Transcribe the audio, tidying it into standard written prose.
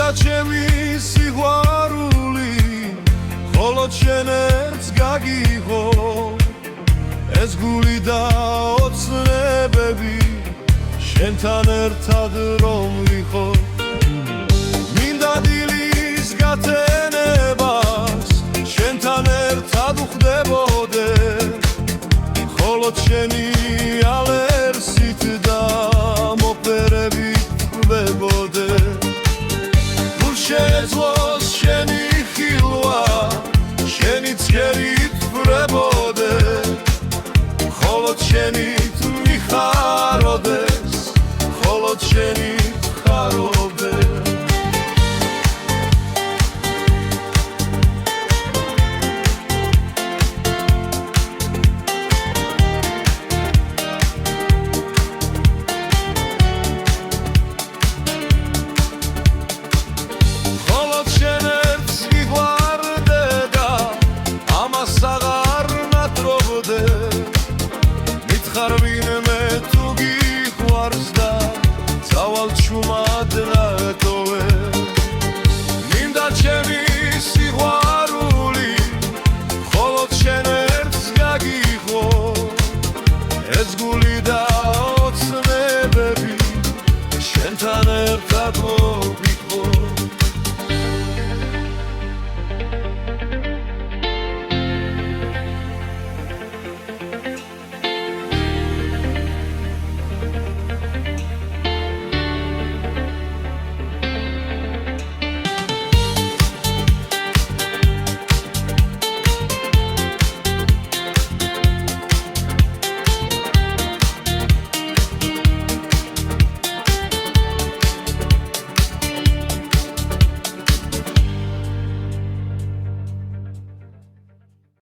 მინდა ჩემი სიყვარული მხოლოდ შენ ერთს გაგიღო ეს გული და ოცნებები შენთან ერთად რომ ვიხო მინდა დილის გათენებას შენთან ერთად ვხდებოდე მხოლოდ შენი ალერსით და მოფერებით ვხვდებოდე შეძლოს შენი ხილვა შენი ცქერით ვრებოდე მხოლოდ შენით მიხაროდეს მხოლოდ შენით ხარობდე ხარვინმე თუ გიყვარს და წავალ ჩუმად რატოვე მინდა ჩემი სიყვარული მხოლოდ შენ ერთს გაგიღო ეს გული და ოცნებები შენთან ერთად